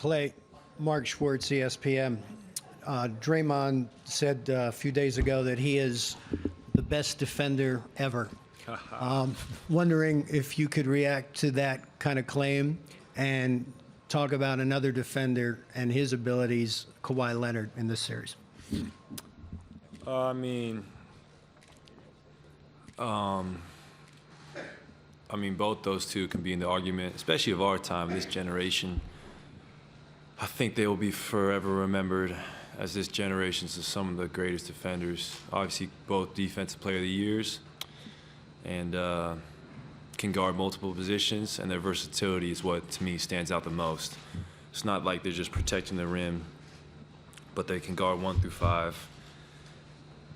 Clay, Mark Schwartz, ESPN. Draymond said a few days ago that he is the best defender ever. Wondering if you could react to that kind of claim and talk about another defender and his abilities, Kawhi Leonard, in this series. I mean, both those two can be in the argument, especially of our time, this generation. I think they will be forever remembered as this generation's of some of the greatest defenders. Obviously, both defensive player of the years and can guard multiple positions, and their versatility is what, to me, stands out the most. It's not like they're just protecting the rim, but they can guard 1 through 5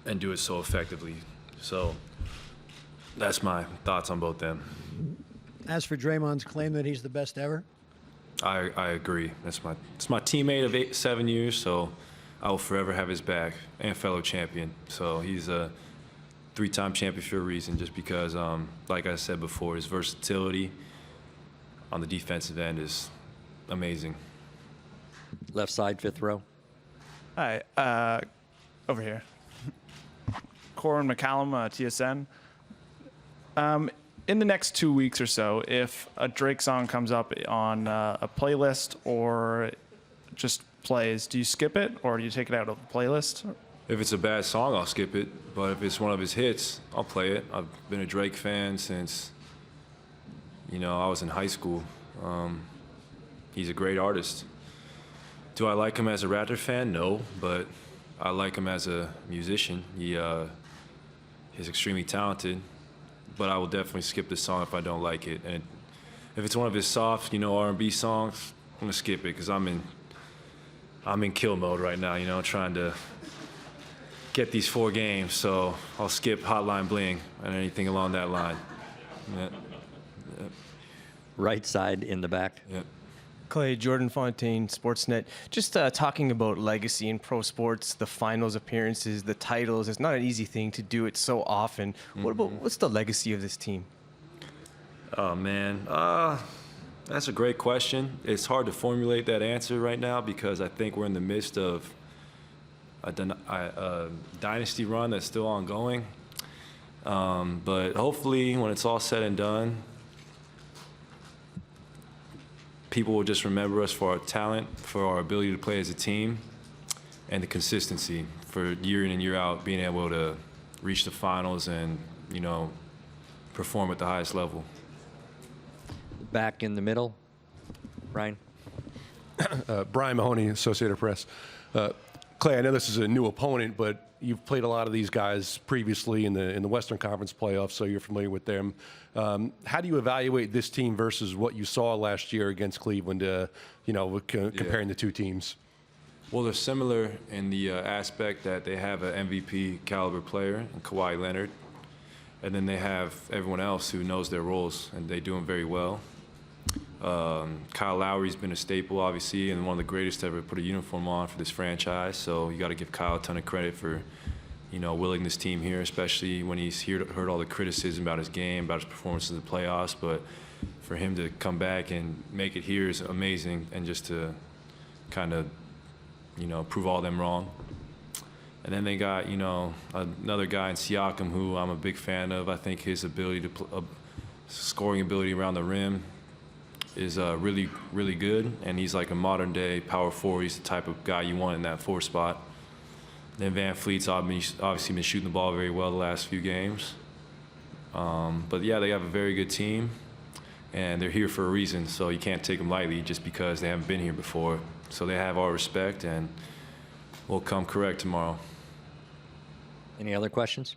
and do it so effectively. So that's my thoughts on both them. As for Draymond's claim that he's the best ever? I agree. It's my teammate of 7 years, so I will forever have his back, and fellow champion. So he's a 3-time champion for a reason, just because, like I said before, his versatility on the defensive end is amazing. Left side, 5th row. Hi, over here. Corin McCallum, TSN. In the next 2 weeks or so, if a Drake song comes up on a playlist or just plays, do you skip it or do you take it out of the playlist? If it's a bad song, I'll skip it. But if it's one of his hits, I'll play it. I've been a Drake fan since, I was in high school. He's a great artist. Do I like him as a Raptor fan? No, but I like him as a musician. He's extremely talented. But I will definitely skip the song if I don't like it. And if it's one of his soft, R&B songs, I'm gonna skip it because I'm in kill mode right now, trying to get these 4 games. So I'll skip Hotline Bling and anything along that line. Yeah. Yeah. Right side in the back. Yeah. Clay, Jordan Fontaine, Sportsnet. Just talking about legacy in pro sports, the finals appearances, the titles. It's not an easy thing to do it so often. What's the legacy of this team? Oh, man. That's a great question. It's hard to formulate that answer right now because I think we're in the midst of a dynasty run that's still ongoing. But hopefully, when it's all said and done, people will just remember us for our talent, for our ability to play as a team, and the consistency for year in and year out, being able to reach the finals and, perform at the highest level. Back in the middle, Brian. Brian Mahoney, Associated Press. Clay, I know this is a new opponent, but you've played a lot of these guys previously in the Western Conference playoffs, so you're familiar with them. How do you evaluate this team versus what you saw last year against Cleveland, comparing the two teams? Well, they're similar in the aspect that they have an MVP caliber player in Kawhi Leonard, and then they have everyone else who knows their roles, and they do them very well. Kyle Lowry's been a staple, obviously, and one of the greatest to ever put a uniform on for this franchise. So you got to give Kyle a ton of credit for, willing this team here, especially when he's heard all the criticism about his game, about his performance in the playoffs. But for him to come back and make it here is amazing, and just to kind of, prove all them wrong. And then they got, another guy in Siakam who I'm a big fan of. I think his ability to scoring ability around the rim is really, really good, and he's like a modern-day power forward. He's the type of guy you want in that 4 spot. Then Van Fleet's obviously been shooting the ball very well the last few games. But yeah, they have a very good team, and they're here for a reason, so you can't take them lightly just because they haven't been here before. So they have our respect, and we'll come correct tomorrow. Any other questions?